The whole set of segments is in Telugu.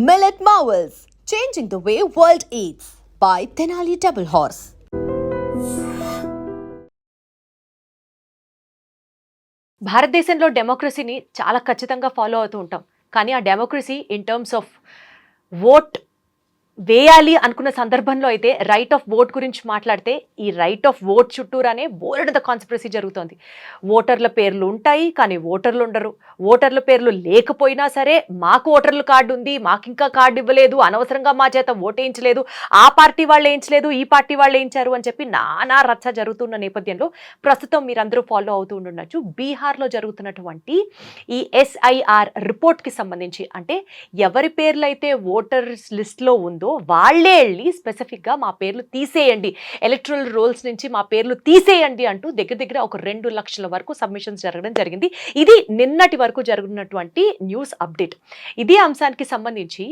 Millet Marvels, changing the way world eats by Tenali Double Horse. భారతదేశంలో డెమోక్రసీని చాలా ఖచ్చితంగా ఫాలో అవుతూ ఉంటాం. కానీ ఆ democracy in terms of vote వేయాలి అనుకున్న సందర్భంలో అయితే రైట్ ఆఫ్ ఓట్ గురించి మాట్లాడితే ఈ రైట్ ఆఫ్ ఓట్ చుట్టూరానే బోలెడంత కాన్స్పిరసీ జరుగుతోంది. ఓటర్ల పేర్లు ఉంటాయి, కానీ ఓటర్లు ఉండరు. ఓటర్ల పేర్లు లేకపోయినా సరే మాకు ఓటర్ల కార్డు ఉంది, మాకు ఇంకా కార్డు ఇవ్వలేదు, అనవసరంగా మా చేత ఓటేయించలేదు, ఆ పార్టీ వాళ్ళు వేయించలేదు, ఈ పార్టీ వాళ్ళు వేయించారు అని చెప్పి నానా రచ్చ జరుగుతున్న నేపథ్యంలో ప్రస్తుతం మీరందరూ ఫాలో అవుతూ ఉండొచ్చు. బీహార్లో జరుగుతున్నటువంటి ఈ SIR రిపోర్ట్కి సంబంధించి, అంటే ఎవరి పేర్లు అయితే ఓటర్స్ లిస్ట్లో ఉందో వాళ్ళే వెళ్ళి స్పెసిఫిక్గా మా పేర్లు తీసేయండి, ఎలక్టరల్ రోల్స్ నుంచి మా పేర్లు తీసేయండి అంటూ దగ్గర దగ్గర ఒక 2 లక్షల వరకు సబ్మిషన్స్ జరగడం జరిగింది. ఇది నిన్నటి వరకు జరుగుతున్నటువంటి న్యూస్ అప్డేట్. ఇదే అంశానికి సంబంధించి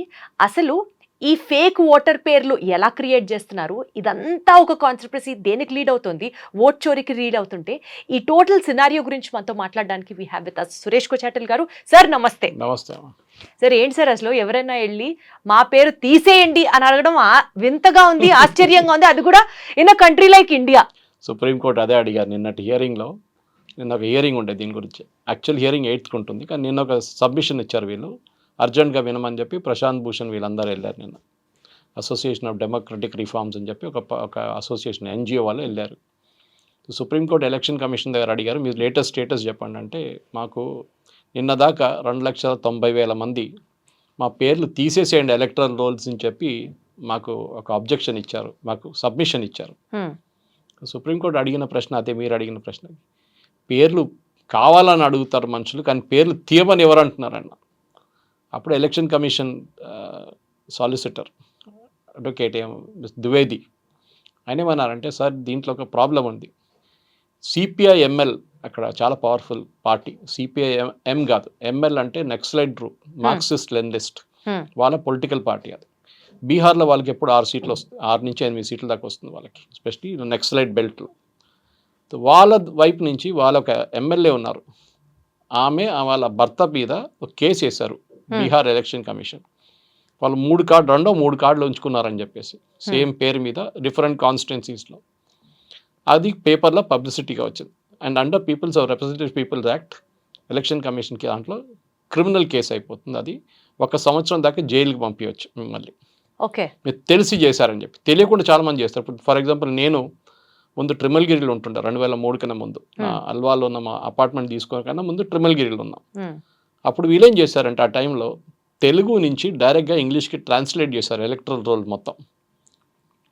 అసలు ఈ ఫేక్ ఓటర్ పేర్లు ఎలా క్రియేట్ చేస్తున్నారు, ఇదంతా ఒక కాన్స్పిరసీ దేనికి లీడ్ అవుతుంది, ఓట్ చోరీకి లీడ్ అవుతుంటే, ఈ టోటల్ సినారియో గురించి మనతో మాట్లాడడానికి we have with us Suresh Kochattil garu. Sir నమస్తే. నమస్తే సార్. ఏంటి సార్ అసలు ఎవరైనా వెళ్ళి మా పేరు తీసేయండి అని అడగడం వింతగా ఉంది, ఆశ్చర్యంగా ఉంది, అది కూడా in a country like India. Supreme court అదే అడిగారు నిన్నటి హియరింగ్లో. నిన్న ఒక హియరింగ్ ఉండే దీని గురించి. యాక్చువల్ హియరింగ్ 8th ఉంటుంది, కానీ నిన్న ఒక సబ్మిషన్ ఇచ్చారు వీళ్ళు, అర్జెంట్గా వినమని చెప్పి. ప్రశాంత్ భూషణ్ వీళ్ళందరూ వెళ్ళారు నిన్న. అసోసియేషన్ ఆఫ్ డెమోక్రటిక్ రిఫార్మ్స్ అని చెప్పి ఒక అసోసియేషన్ NGO వాళ్ళు వెళ్ళారు. సుప్రీంకోర్టు ఎలక్షన్ కమిషన్ దగ్గర అడిగారు, మీరు లేటెస్ట్ స్టేటస్ చెప్పండి. అంటే మాకు నిన్న దాకా 2,90,000 మంది మా పేర్లు తీసేసేయండి ఎలక్టరల్ రోల్స్ అని చెప్పి మాకు ఒక అబ్జెక్షన్ ఇచ్చారు, మాకు సబ్మిషన్ ఇచ్చారు. సుప్రీంకోర్టు అడిగిన ప్రశ్న అదే మీరు అడిగిన ప్రశ్న. పేర్లు కావాలని అడుగుతారు మనుషులు, కానీ పేర్లు తీయమని ఎవరు అంటున్నారన్న. అప్పుడు election commission solicitor advocate Dwivedi ఆయన ఏమన్నారంటే, సార్ దీంట్లో ఒక ప్రాబ్లం ఉంది. CPI-ML అక్కడ చాలా పవర్ఫుల్ పార్టీ. CPI-M కాదు, ML అంటే నక్సలైట్ గ్రూప్, మార్క్సిస్ట్ లెనినిస్ట్, వాళ్ళ పొలిటికల్ పార్టీ. అది బీహార్లో వాళ్ళకి ఎప్పుడు 6 సీట్లు వస్తుంది, 6 నుంచి 8 సీట్ల దాకా వస్తుంది వాళ్ళకి, ఎస్పెషలీ నక్సలైట్ బెల్ట్లో. వాళ్ళ వైపు నుంచి వాళ్ళ ఒక MLA ఉన్నారు, ఆమె వాళ్ళ భర్త మీద ఒక కేసు వేశారు బీహార్ ఎలక్షన్ కమిషన్. వాళ్ళు 3 కార్డులు ఉంచుకున్నారని చెప్పేసి, సేమ్ పేరు మీద డిఫరెంట్ కాన్స్టిట్యున్సీస్లో. అది పేపర్లో పబ్లిసిటీగా వచ్చింది. And under people's representative people's act election కమిషన్కి దాంట్లో క్రిమినల్ కేసు అయిపోతుంది. అది 1 సంవత్సరం దాకా జైలుకి పంపించవచ్చు మిమ్మల్ని. ఓకే, మీరు తెలిసి చేశారని చెప్పి. తెలియకుండా చాలామంది చేస్తారు. ఇప్పుడు ఫర్ ఎగ్జాంపుల్ నేను ముందు ట్రిమల్గిరిలో ఉంటుండే 2003 కన్నా ముందు, అల్వాలో ఉన్న మా అపార్ట్మెంట్ తీసుకోవడం కన్నా ముందు ట్రిమల్గిరిలో ఉన్నాం. అప్పుడు వీళ్ళేం చేశారంటే ఆ టైంలో తెలుగు నుంచి డైరెక్ట్గా ఇంగ్లీష్కి ట్రాన్స్లేట్ చేశారు ఎలక్ట్రల్ రోల్ మొత్తం.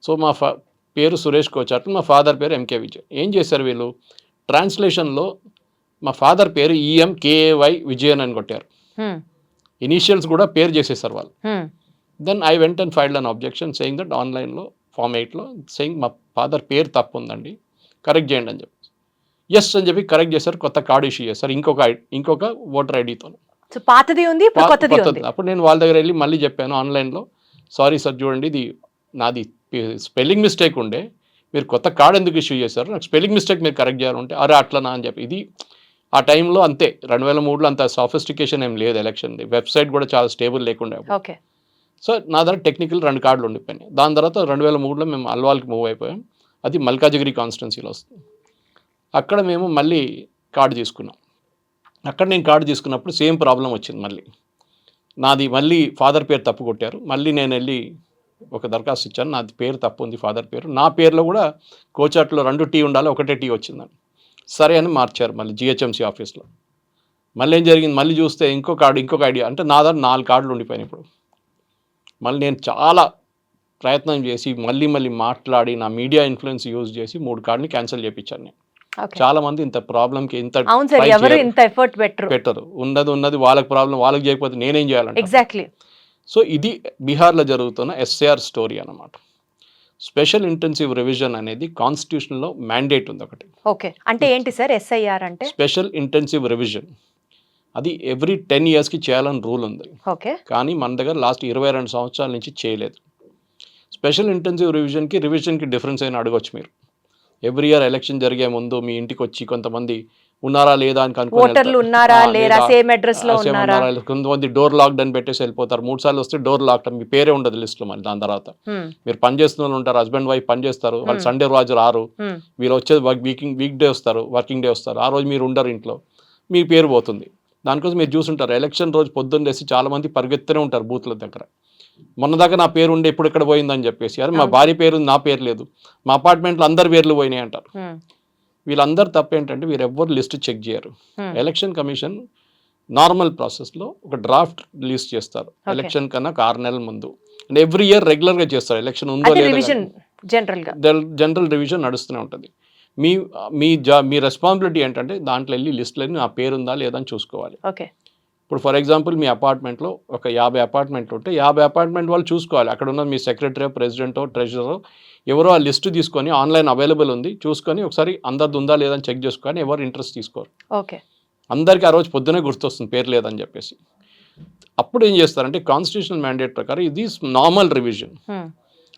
సో మా పేరు సురేష్ కోచాటల్, మా ఫాదర్ పేరు MK విజయ్. ఏం చేశారు వీళ్ళు, ట్రాన్స్లేషన్లో మా ఫాదర్ పేరు EMKAY విజయన్ అని కొట్టారు. ఇనీషియల్స్ కూడా పేరు చేసేసారు వాళ్ళు. Then I went and filed an objection saying that ఆన్లైన్లో Form 8లో సేయింగ్ మా ఫాదర్ పేరు తప్పు ఉందండి, కరెక్ట్ చేయండి అని చెప్పి. ఎస్ అని చెప్పి కరెక్ట్ చేశారు. కొత్త కార్డు ఇష్యూ చేశారు, ఇంకొక ఓటర్ ఐడితో. పాతది ఉంది, కొత్తది ఉంది. అప్పుడు నేను వాళ్ళ దగ్గర వెళ్ళి మళ్ళీ చెప్పాను ఆన్లైన్లో, సారీ సార్ చూడండి, ఇది నాది స్పెల్లింగ్ మిస్టేక్ ఉండే, మీరు కొత్త కార్డు ఎందుకు ఇష్యూ చేశారు, నాకు స్పెల్లింగ్ మిస్టేక్ మీరు కరెక్ట్ చేయాలంటే, అరే అట్లనా అని చెప్పి. ఇది ఆ టైంలో అంతే, 2003లో అంత సాఫిస్టికేషన్ ఏం లేదు ఎలక్షన్, వెబ్సైట్ కూడా చాలా స్టేబుల్ లేకుండా. ఓకే, సో నా దగ్గర టెక్నికల్ 2 కార్డులు ఉండిపోయినాయి. దాని తర్వాత 2003లో మేము అల్వాల్కి మూవ్ అయిపోయాం. అది మల్కాజిగిరి కాన్స్టిట్యున్సీలో వస్తుంది. అక్కడ మేము మళ్ళీ కార్డు తీసుకున్నాం. అక్కడ నేను కార్డు తీసుకున్నప్పుడు సేమ్ ప్రాబ్లం వచ్చింది. నాది మళ్ళీ ఫాదర్ పేరు తప్పు కొట్టారు. మళ్ళీ నేను వెళ్ళి ఒక దరఖాస్తు ఇచ్చాను, నాది పేరు తప్పు ఉంది, ఫాదర్ పేరు. నా పేరులో కూడా కోచాట్లో 2 T ఉండాలి, 1 T వచ్చిందని. సరే అని మార్చారు మళ్ళీ GHMC ఆఫీస్లో. మళ్ళీ ఏం జరిగింది, మళ్ళీ చూస్తే ఇంకొక ఐడియా, అంటే నా దగ్గర 4 కార్డులు ఉండిపోయినాయి ఇప్పుడు. మళ్ళీ నేను చాలా ప్రయత్నం చేసి మళ్ళీ మాట్లాడి నా మీడియా ఇన్ఫ్లుయెన్స్ యూజ్ చేసి 3 కార్డుని క్యాన్సిల్ చేయించాను నేను. చాలా మంది ఇంత ప్రాబ్లంకి ఇంత పెట్టరు. ఉన్నది వాళ్ళకి ప్రాబ్లం, వాళ్ళకి చేయకపోతే నేనేం చేయాలంటే. ఎగ్జాక్ట్లీ. సో ఇది బీహార్లో జరుగుతున్న SIR స్టోరీ అన్నమాట. స్పెషల్ ఇంటెన్సివ్ రివిజన్ అనేది కాన్స్టిట్యూషన్లో మ్యాండేట్ ఉంది ఒకటి. ఓకే, అంటే ఏంటి సార్ SIR అంటే? Special intensive revision. అది ఎవ్రీ 10 yearsకి చేయాలని రూల్ ఉంది. ఓకే, కానీ మన దగ్గర లాస్ట్ 22 సంవత్సరాల నుంచి చేయలేదు. స్పెషల్ ఇంటెన్సివ్ రివిజన్కి డిఫరెన్స్ అయినా అడగొచ్చు మీరు. ఎవ్రీ ఇయర్ ఎలక్షన్ జరిగే ముందు మీ ఇంటికి వచ్చి కొంతమంది ఉన్నారా లేదా అని కనుక్కొని ఓటర్లు ఉన్నారా లేరా, సేమ్ అడ్రస్ లో ఉన్నారా, కొంతమంది డోర్ లాక్డ్ అని పెట్టేసి వెళ్ళిపోతారు. 3 సార్లు వస్తే డోర్ లాక్డ్, మీ పేరే ఉండదు లిస్ట్ లో. మళ్ళీ దాని తర్వాత మీరు పని చేస్తున్న వాళ్ళు ఉంటారు, హస్బెండ్ వైఫ్ పని చేస్తారు, వాళ్ళు సండే రోజు రారు, వీళ్ళు వచ్చేది వీక్ డే వస్తారు, వర్కింగ్ డే వస్తారు, ఆ రోజు మీరు ఉండరు ఇంట్లో, మీ పేరు పోతుంది. దానికోసం మీరు చూసుంటారు ఎలక్షన్ రోజు పొద్దున్న లేసి చాలా మంది పరిగెత్తనే ఉంటారు బూత్ల దగ్గర. మొన్న దాకా నా పేరు ఉండే ఇప్పుడు ఇక్కడ పోయిందని చెప్పేసి, అరే మా భార్య పేరు నా పేరు లేదు, మా అపార్ట్మెంట్లో అందరి పేర్లు పోయినాయి అంటారు. వీళ్ళందరూ తప్పేంటంటే వీరెవ్వరు లిస్ట్ చెక్ చేయరు. ఎలక్షన్ కమిషన్ నార్మల్ ప్రాసెస్లో ఒక డ్రాఫ్ట్ లిస్ట్ చేస్తారు ఎలక్షన్ కన్నా 6 నెలల ముందు. అండ్ ఎవ్రీ ఇయర్ రెగ్యులర్గా చేస్తారు. ఎలక్షన్ ఉందో లేదా జనరల్ రివిజన్ నడుస్తూనే ఉంటుంది. మీ రెస్పాన్సిబిలిటీ ఏంటంటే దాంట్లో వెళ్ళి లిస్టులని నా పేరు ఉందా లేదా అని చూసుకోవాలి. ఇప్పుడు ఫర్ ఎగ్జాంపుల్ మీ అపార్ట్మెంట్లో ఒక 50 అపార్ట్మెంట్లు ఉంటే 50 అపార్ట్మెంట్ వాళ్ళు చూసుకోవాలి. అక్కడ ఉన్న మీ సెక్రటరీ, ప్రెసిడెంటో, ట్రెజరో ఎవరో ఆ లిస్టు తీసుకొని ఆన్లైన్ అవైలబుల్ ఉంది చూసుకొని ఒకసారి అందరిది ఉందా లేదని చెక్ చేసుకొని ఎవరు ఇంట్రెస్ట్ తీసుకోరు. అందరికీ ఆ రోజు పొద్దునే గుర్తొస్తుంది పేరు లేదని చెప్పేసి. అప్పుడు ఏం చేస్తారంటే కాన్స్టిట్యూషనల్ మ్యాండేట్ ప్రకారం ఇది నార్మల్ రివిజన్.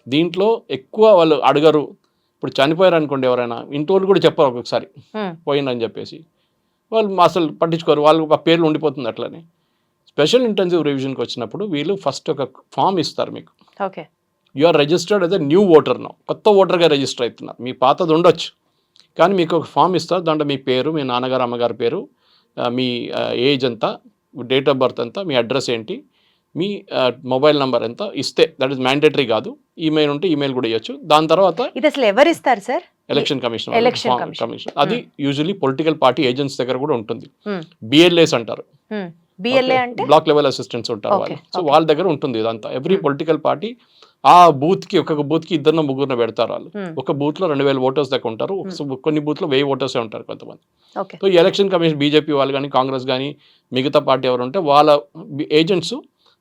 దీంట్లో ఎక్కువ వాళ్ళు అడగరు. ఇప్పుడు చనిపోయారు అనుకోండి ఎవరైనా, ఇంటి వాళ్ళు కూడా చెప్పారు ఒక్కొక్కసారి పోయిందని చెప్పేసి, వాళ్ళు అసలు పట్టించుకోరు, వాళ్ళు ఆ పేర్లు ఉండిపోతుంది అట్లనే. స్పెషల్ ఇంటెన్సివ్ రివిజన్కి వచ్చినప్పుడు వీళ్ళు ఫస్ట్ ఒక ఫామ్ ఇస్తారు మీకు. You are registered as a new voter now, కొత్త ఓటర్గా రిజిస్టర్ అవుతున్నారు. మీ పాతది ఉండొచ్చు కానీ మీకు ఒక ఫామ్ ఇస్తారు. దాంట్లో మీ పేరు, మీ నాన్నగారు అమ్మగారి పేరు, మీ ఏజ్ ఎంత, డేట్ ఆఫ్ బర్త్ ఎంత, మీ అడ్రస్ ఏంటి, మీ మొబైల్ నెంబర్ ఎంత ఇస్తే, దట్ ఈస్ మ్యాండేటరీ కాదు. ఈమెయిల్ ఉంటే ఈమెయిల్ కూడా ఇవ్వచ్చు. దాని తర్వాత ఇది అసలు ఎవరు ఇస్తారు సార్? Election commission. అది యూజువల్లీ పొలిటికల్ పార్టీ ఏజెంట్స్ దగ్గర కూడా ఉంటుంది. బిఎల్ఏస్ అంటారు, బ్లాక్ లెవెల్ అసిస్టెంట్స్ ఉంటారు వాళ్ళు. సో వాళ్ళ దగ్గర ఉంటుంది ఇదంతా. ఎవ్రీ పొలిటికల్ పార్టీ ఆ బూత్కి, ఒక్కొక్క బూత్కి 2-3 పెడతారు వాళ్ళు. ఒక బూత్లో 2000 ఓటర్స్ దాకా ఉంటారు, కొన్ని బూత్లో 1000 ఓటర్సే ఉంటారు కొంతమంది. సో ఈ ఎలక్షన్ కమిషన్ బీజేపీ వాళ్ళు కానీ, కాంగ్రెస్ కానీ, మిగతా పార్టీ ఎవరు ఉంటే వాళ్ళ ఏజెంట్స్,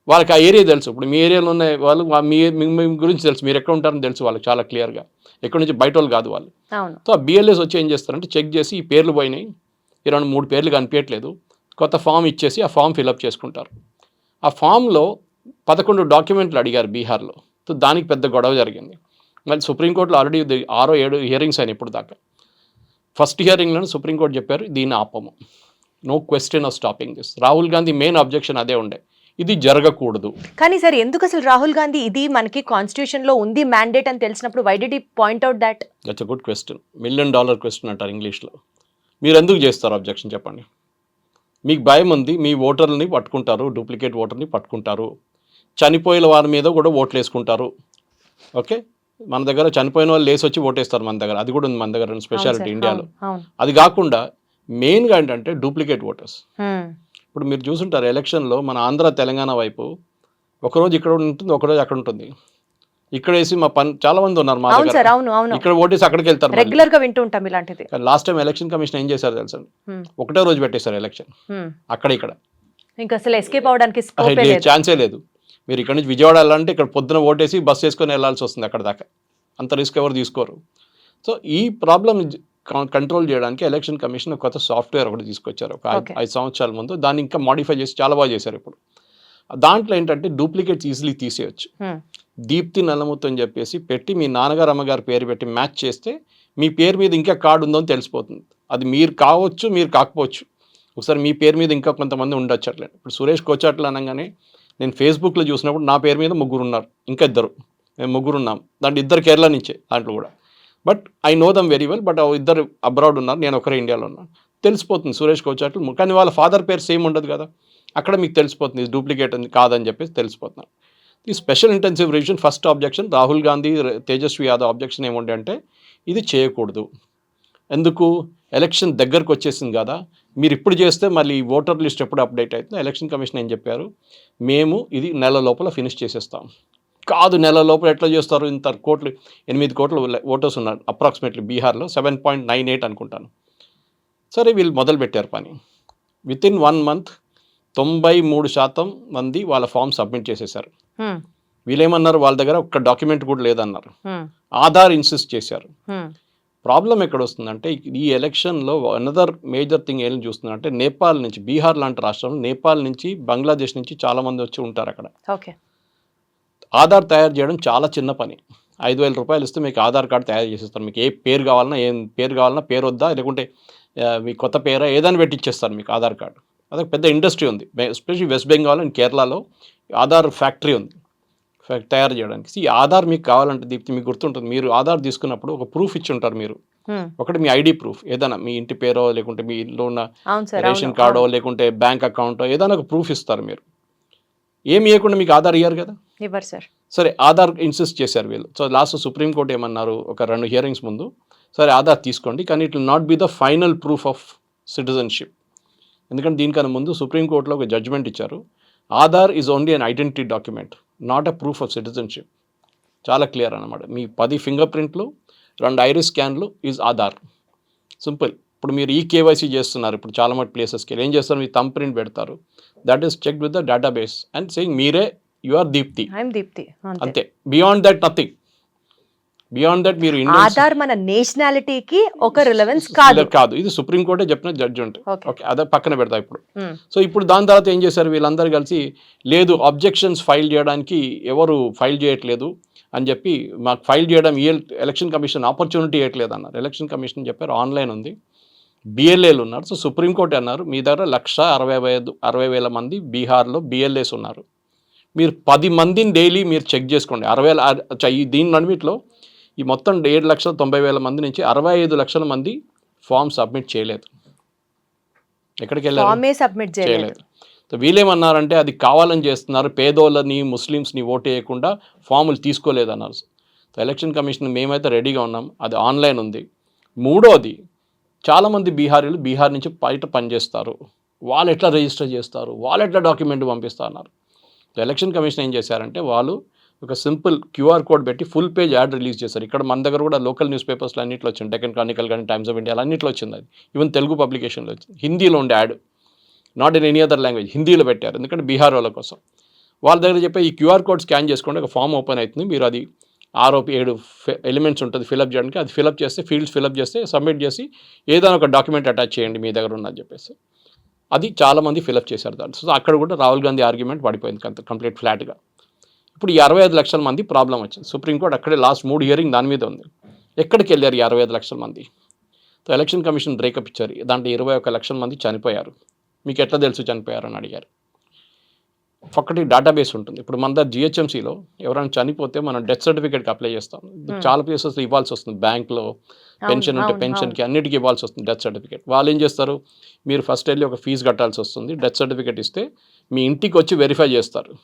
వాళ్ళకి ఆ ఏరియా తెలుసు. ఇప్పుడు మీ ఏరియాలో ఉన్న వాళ్ళు మీ గురించి తెలుసు, మీరు ఎక్కడ ఉంటారని తెలుసు వాళ్ళకి చాలా క్లియర్గా. ఎక్కడి నుంచి బయట వాళ్ళు కాదు వాళ్ళు. సో ఆ బిఎల్ఏస్ వచ్చి ఏం చేస్తారంటే చెక్ చేసి ఈ పేర్లు పోయినాయి, 2-3 పేర్లు కనిపించట్లేదు, కొత్త ఫామ్ ఇచ్చేసి ఆ ఫామ్ ఫిల్అప్ చేసుకుంటారు. ఆ ఫామ్లో 11 డాక్యుమెంట్లు అడిగారు బీహార్లో. సో దానికి పెద్ద గొడవ జరిగింది. మళ్ళీ సుప్రీంకోర్టులో ఆల్రెడీ 6-7 హియరింగ్స్ అయినాయి ఇప్పుడు దాకా. ఫస్ట్ హియరింగ్లోనే సుప్రీంకోర్టు చెప్పారు దీన్ని ఆపము, no question of stopping this. Rahul Gandhi main objection అదే ఉండే, ఇది జరగకూడదు. కానీ సార్ ఎందుకు అసలు రాహుల్ గాంధీ ఇది మనకి కాన్స్టిట్యూషన్ లో ఉంది మ్యాండేట్ అని తెలిసినప్పుడు why did he point out that? That's a good question. $1 million question అంటారు ఇంగ్లీష్లో. మీరు ఎందుకు చేస్తారు అబ్జెక్షన్ చెప్పండి? మీకు భయం ఉంది, మీ ఓటర్ని పట్టుకుంటారు, డూప్లికేట్ ఓటర్ని పట్టుకుంటారు, చనిపోయిన వారి మీద కూడా ఓట్లు వేసుకుంటారు. ఓకే, మన దగ్గర చనిపోయిన వాళ్ళు లేసి వచ్చి ఓటేస్తారు మన దగ్గర, అది కూడా ఉంది మన దగ్గర స్పెషాలిటీ ఇండియాలో. అది కాకుండా మెయిన్గా ఏంటంటే డూప్లికేట్ ఓటర్స్. ఇప్పుడు మీరు చూసుంటారు ఎలక్షన్లో మన ఆంధ్ర తెలంగాణ వైపు ఒకరోజు ఇక్కడ ఉంటుంది, ఒకరోజు అక్కడ ఉంటుంది. ఇక్కడ వేసి మా చాలా మంది ఉన్నారు మా దగ్గర, ఇక్కడ ఓటేసి అక్కడికి వెళ్తారు. రెగ్యులర్ గా వింటూ ఉంటాం ఇలాంటిది. లాస్ట్ టైం ఎలక్షన్ కమిషన్ ఏం చేశారు తెలుసా? ఒకటే రోజు పెట్టేశారు ఎలక్షన్, అక్కడ ఇక్కడ. ఇంకా అసలు ఎస్కేప్ అవడానికి ఛాన్సే లేదు. మీరు ఇక్కడ నుంచి విజయవాడ వెళ్ళాలంటే ఇక్కడ పొద్దున ఓటేసి బస్ చేసుకొని వెళ్ళాల్సి వస్తుంది అక్కడ దాకా. అంత రిస్క్ ఎవరు తీసుకోరు. సో ఈ ప్రాబ్లం కంట్రోల్ చేయడానికి ఎలక్షన్ కమిషన్ కొత్త సాఫ్ట్వేర్ ఒకటి తీసుకొచ్చారు ఒక 5 సంవత్సరాల ముందు. దాన్ని ఇంకా మాడిఫై చేసి చాలా బాగా చేశారు. ఇప్పుడు దాంట్లో ఏంటంటే డూప్లికేట్స్ ఈజీలీ తీసేయచ్చు. దీప్తి నల్లముత్తు అని చెప్పేసి పెట్టి మీ నాన్నగారు అమ్మగారి పేరు పెట్టి మ్యాచ్ చేస్తే మీ పేరు మీద ఇంకా కార్డు ఉందో అని తెలిసిపోతుంది. అది మీరు కావచ్చు, మీరు కాకపోవచ్చు. ఒకసారి మీ పేరు మీద ఇంకా కొంతమంది ఉండొచ్చు. అట్లా ఇప్పుడు సురేష్ కోచాట్ల అనగానే నేను ఫేస్బుక్లో చూసినప్పుడు నా పేరు మీద 3 ఉన్నారు, ఇంకా 2, మేము 3 ఉన్నాం. దాంట్లో 2 కేరళ నుంచే దాంట్లో కూడా. But I know dum very well. But 2 abroad ఉన్నారు, నేను ఒకరే ఇండియాలో ఉన్నాను. తెలిసిపోతుంది సురేష్ కోచాట్లు. కానీ వాళ్ళ ఫాదర్ పేరు సేమ్ ఉండదు కదా, అక్కడ మీకు తెలిసిపోతుంది డూప్లికేట్ అని కాదని చెప్పేసి తెలిసిపోతున్నారు. ఈ special intensive revision first objection Rahul Gandhi, Tejashwi Yadav objection ఏముండే అంటే ఇది చేయకూడదు. ఎందుకు? ఎలక్షన్ దగ్గరకు వచ్చేసింది కదా, మీరు ఇప్పుడు చేస్తే మళ్ళీ ఓటర్ లిస్ట్ ఎప్పుడు అప్డేట్ అవుతుంది. ఎలక్షన్ కమిషన్ ఏం చెప్పారు, మేము ఇది నెల లోపల ఫినిష్ చేసేస్తాం. కాదు, నెల లోపల ఎట్లా చేస్తారు? ఇంత 8 కోట్ల ఓటర్స్ ఉన్నారు అప్రాక్సిమేట్లీ బీహార్లో, 7.98 అనుకుంటాను. సరే వీళ్ళు మొదలు పెట్టారు పని. వితిన్ 1 మంత్ 93% మంది వాళ్ళ ఫామ్ సబ్మిట్ చేసేసారు. వీళ్ళేమన్నారు, వాళ్ళ దగ్గర ఒక్క డాక్యుమెంట్ కూడా లేదన్నారు. ఆధార్ ఇన్సిస్ట్ చేశారు. ప్రాబ్లం ఎక్కడ వస్తుందంటే ఈ ఎలక్షన్లో అనదర్ మేజర్ థింగ్ ఏం చూస్తుందంటే నేపాల్ నుంచి, బీహార్ లాంటి రాష్ట్రంలో నేపాల్ నుంచి, బంగ్లాదేశ్ నుంచి చాలామంది వచ్చి ఉంటారు అక్కడ. ఆధార్ తయారు చేయడం చాలా చిన్న పని. 5,000 రూపాయలు ఇస్తే మీకు ఆధార్ కార్డు తయారు చేసేస్తారు. మీకు ఏ పేరు కావాలన్నా, పేరు వద్దా, లేకుంటే మీ కొత్త పేరా ఏదైనా పెట్టిచ్చేస్తారు మీకు ఆధార్ కార్డు. అదొక పెద్ద ఇండస్ట్రీ ఉంది. ఎస్పెషల్లీ వెస్ట్ బెంగాల్ అండ్ కేరళలో ఆధార్ ఫ్యాక్టరీ ఉంది తయారు చేయడానికి. ఈ ఆధార్ మీకు కావాలంటే దీప్తి మీకు గుర్తుంటుంది, మీరు ఆధార్ తీసుకున్నప్పుడు ఒక ప్రూఫ్ ఇచ్చి ఉంటారు మీరు. ఒకటి మీ ఐడి ప్రూఫ్, ఏదైనా మీ ఇంటి పేరో లేకుంటే మీ ఇంట్లో ఉన్న రేషన్ కార్డో లేకుంటే బ్యాంక్ అకౌంటో ఏదైనా ఒక ప్రూఫ్ ఇస్తారు మీరు. ఏమి ఇవ్వకుండా మీకు ఆధార్ ఇయ్యారు కదా. ఇవ్వరు సార్. సరే ఆధార్ ఇన్సిస్ట్ చేశారు వీళ్ళు. సో లాస్ట్ సుప్రీంకోర్టు ఏమన్నారు, ఒక 2 హియరింగ్స్ ముందు, సరే ఆధార్ తీసుకోండి కానీ it will not be the final proof of citizenship. ఎందుకంటే దీనికన్నా ముందు సుప్రీంకోర్టులో ఒక జడ్జ్మెంట్ ఇచ్చారు, Aadhaar is only an identity document, not a proof of citizenship. చాలా క్లియర్ అనమాట. మీ 10 ఫింగర్ ప్రింట్లు, 2 ఐరిస్ స్కాన్లు ఈజ్ ఆధార్. సింపుల్. ఇప్పుడు మీరు ఈ కేవైసీ చేస్తున్నారు, ఇప్పుడు చాలా మటు ప్లేసెస్కి ఏం చేస్తారు, మీ థంబ్ ప్రింట్ పెడతారు, that is checked with the database and saying మీరే యు ఆర్ దీప్తి, అంతే. Beyond that nothing. Beyond that మీరు ఆధార్ మన నేషనాలిటీకి ఒక రిలవెన్స్ కాదు. ఇది సుప్రీంకోర్టే చెప్పిన జడ్జిమెంట్. ఓకే, అదే పక్కన పెడతా ఇప్పుడు. సో ఇప్పుడు దాని తర్వాత ఏం చేశారు వీళ్ళందరూ కలిసి, లేదు అబ్జెక్షన్స్ ఫైల్ చేయడానికి ఎవరు ఫైల్ చేయట్లేదు అని చెప్పి, మాకు ఫైల్ చేయడం ఎలక్షన్ కమిషన్ ఆపర్చునిటీ ఇవ్వట్లేదు అన్నారు. ఎలక్షన్ కమిషన్ చెప్పారు ఆన్లైన్ ఉంది, బిఎల్ఏలు ఉన్నారు. సో సుప్రీంకోర్టు అన్నారు మీ దగ్గర 1,60,000 మంది బీహార్లో బిఎల్ఏస్ ఉన్నారు, మీరు 10 మందిని డైలీ మీరు చెక్ చేసుకోండి. 60,000 దీని అన్నిటిలో ఈ మొత్తం 7,90,000 మంది నుంచి 65 లక్షల మంది ఫామ్ సబ్మిట్ చేయలేదు. ఎక్కడికి వెళ్ళారు? చేయలేదు. సో వీళ్ళేమన్నారంటే అది కావాలని చేస్తున్నారు, పేదోళ్ళని ముస్లిమ్స్ని ఓటు వేయకుండా ఫాములు తీసుకోలేదన్నారు. సో ఎలక్షన్ కమిషన్ మేమైతే రెడీగా ఉన్నాం, అది ఆన్లైన్ ఉంది. మూడోది, చాలామంది బీహార్ నుంచి బయట పనిచేస్తారు, వాళ్ళు ఎట్లా రిజిస్టర్ చేస్తారు, వాళ్ళు ఎట్లా డాక్యుమెంట్ పంపిస్తారు అన్నారు. సో ఎలక్షన్ కమిషన్ ఏం చేశారంటే వాళ్ళు ఒక సింపుల్ క్యూఆర్ కోడ్ పెట్టి ఫుల్ పేజ్ యాడ్ రిలీజ్ చేశారు. ఇక్కడ మన దగ్గర కూడా లోకల్ న్యూస్ పేపర్స్లో అన్నింటిలో వచ్చింది, డెక్కన్ క్రానికల్ కానీ టైమ్స్ ఆఫ్ ఇండియా అన్నింటిలో వచ్చింది. అది ఈవెన్ తెలుగు పబ్లికేషన్లో వచ్చింది, హిందీలో ఉండే add, not in any other language, హిందీలో పెట్టారు. ఎందుకంటే బీహార్ వాళ్ళ కోసం. వాళ్ళ దగ్గర చెప్పే ఈ క్యూఆర్ కోడ్ స్కాన్ చేసుకోండి, ఒక ఫామ్ ఓపెన్ అవుతుంది, మీరు అది 6-7 ఎలిమెంట్స్ ఉంటుంది ఫిలప్ చేయడానికి, అది ఫిలప్ చేస్తే ఫీల్డ్స్ ఫిలప్ చేస్తే సబ్మిట్ చేసి ఏదైనా ఒక డాక్యుమెంట్ అటాచ్ చేయండి మీ దగ్గర ఉన్నది చెప్పేసి, అది చాలామంది ఫిలప్ చేశారు దాన్ని. సో అక్కడ కూడా రాహుల్ గాంధీ ఆర్గ్యుమెంట్ పడిపోయింది కంప్లీట్ ఫ్లాట్గా. ఇప్పుడు ఈ 65 లక్షల మంది ప్రాబ్లం వచ్చింది. సుప్రీంకోర్టు అక్కడే లాస్ట్ 3 హియరింగ్ దాని మీద ఉంది. ఎక్కడికి వెళ్ళారు ఈ 65 లక్షల మంది? సో ఎలక్షన్ కమిషన్ బ్రేకప్ ఇచ్చారు, దాంట్లో 21 లక్షల మంది చనిపోయారు. మీకు ఎట్లా తెలుసు చనిపోయారు అని అడిగారు. ఒకటి డేటాబేస్ ఉంటుంది. ఇప్పుడు మన దగ్గర జిహెచ్ఎంసీలో ఎవరైనా చనిపోతే మనం డెత్ సర్టిఫికేట్కి అప్లై చేస్తాం. చాలా ప్లేసెస్లో ఇవ్వాల్సి వస్తుంది, బ్యాంక్లో పెన్షన్ ఉంటే పెన్షన్కి అన్నిటికీ ఇవ్వాల్సి వస్తుంది డెత్ సర్టిఫికేట్. వాళ్ళు ఏం చేస్తారు, మీరు ఫస్ట్ వెళ్ళి ఒక ఫీజు కట్టాల్సి వస్తుంది, డెత్ సర్టిఫికేట్ ఇస్తే మీ ఇంటికి వచ్చి వెరిఫై చేస్తారు,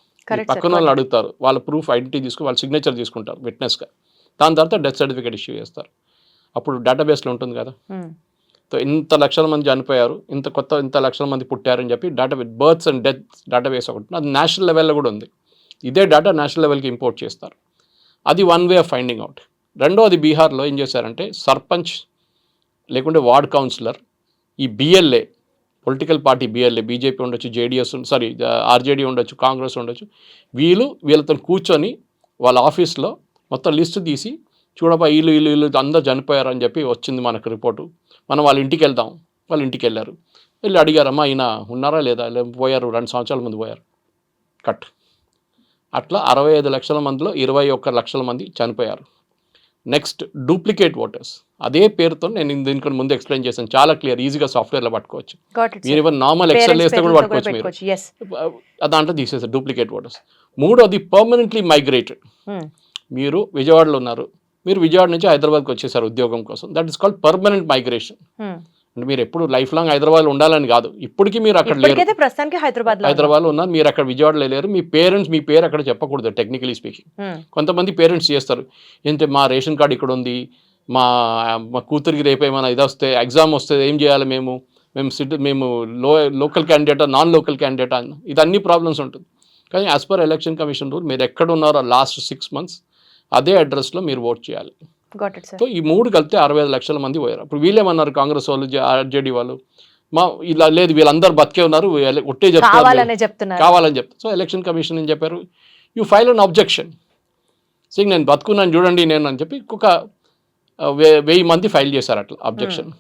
పక్కన వాళ్ళు అడుగుతారు, వాళ్ళ ప్రూఫ్ ఐడెంటిటీ తీసుకుని వాళ్ళ సిగ్నేచర్ తీసుకుంటారు విట్నెస్గా, దాని తర్వాత డెత్ సర్టిఫికేట్ ఇష్యూ చేస్తారు. అప్పుడు డేటాబేస్లో ఉంటుంది కదా. సో ఇంత లక్షల మంది చనిపోయారు, ఇంత లక్షల మంది పుట్టారని చెప్పి database, births and deaths database ఒకటి, అది నేషనల్ లెవెల్లో కూడా ఉంది. ఇదే డేటా నేషనల్ లెవెల్కి ఇంపోర్ట్ చేస్తారు. అది one way of finding out. రెండోది బీహార్లో ఏం చేశారంటే సర్పంచ్ లేకుంటే వార్డ్ కౌన్సిలర్, ఈ BLA political party BLA, BJP ఉండొచ్చు, జేడీఎస్ ఆర్జేడీ ఉండొచ్చు, కాంగ్రెస్ ఉండొచ్చు, వీళ్ళతో కూర్చొని వాళ్ళ ఆఫీస్లో మొత్తం లిస్టు తీసి చూడబా వీళ్ళు అందరూ చనిపోయారని చెప్పి వచ్చింది మనకు రిపోర్టు, మనం వాళ్ళ ఇంటికి వెళ్దాం. వాళ్ళ ఇంటికి వెళ్ళారు, వెళ్ళి అడిగారమ్మా ఈయన ఉన్నారా లేదా, పోయారు, 2 సంవత్సరాల ముందు పోయారు, కట్. అట్లా 65 లక్షల మందిలో 21 లక్షల మంది చనిపోయారు. నెక్స్ట్ డూప్లికేట్ ఓటర్స్, అదే పేరుతో నేను దీనికి ముందు ఎక్స్ప్లెయిన్ చేశాను, చాలా క్లియర్, ఈజీగా సాఫ్ట్వేర్లో పట్టుకోవచ్చు. మీరు ఈవెన్ నార్మల్ ఎక్సెల్ వేస్తే కూడా పట్టుకోవచ్చు మీరు, దాంట్లో తీసేస్తారు డూప్లికేట్ ఓటర్స్. మూడోది పర్మనెంట్లీ మైగ్రేటెడ్, మీరు విజయవాడలో ఉన్నారు, మీరు విజయవాడ నుంచి హైదరాబాద్కి వచ్చేసారు ఉద్యోగం కోసం, that is called permanent migration. అంటే మీరు ఎప్పుడు లైఫ్ లాంగ్ హైదరాబాద్లో ఉండాలని కాదు, ఇప్పటికీ మీరు అక్కడ లేరు, హైదరాబాద్లో ఉన్నారు, మీరు అక్కడ విజయవాడలో లేరు, మీ పేరు అక్కడ చెప్పకూడదు టెక్నికలీ స్పీకింగ్. కొంతమంది పేరెంట్స్ చేస్తారు, ఏంటంటే మా రేషన్ కార్డు ఇక్కడ ఉంది, మా కూతురికి రేపు ఏమైనా ఇది వస్తే ఎగ్జామ్ వస్తే ఏం చేయాలి, మేము లోకల్ క్యాండిడేటా నాన్ లోకల్ క్యాండిడేటా, ఇది అన్ని ప్రాబ్లమ్స్ ఉంటుంది. కానీ as per election commission rule మీరు ఎక్కడ ఉన్నారో లాస్ట్ 6 months అదే అడ్రస్లో మీరు ఓట్ చేయాలి. సో ఈ 3 కలిపితే 65 లక్షల మంది పోయారు. ఇప్పుడు వీళ్ళేమన్నారు, కాంగ్రెస్ వాళ్ళు, ఆర్జేడీ వాళ్ళు, ఇలా లేదు వీళ్ళందరూ బతికే ఉన్నారు, ఒట్టే చెప్తారు, కావాలని చెప్తారు. సో ఎలక్షన్ కమిషన్ ఏం చెప్పారు, you file an objection, Singh నేను బతుకున్నాను చూడండి నేను అని చెప్పి ఒక 1000 మంది ఫైల్ చేశారు అట్లా అబ్జెక్షన్.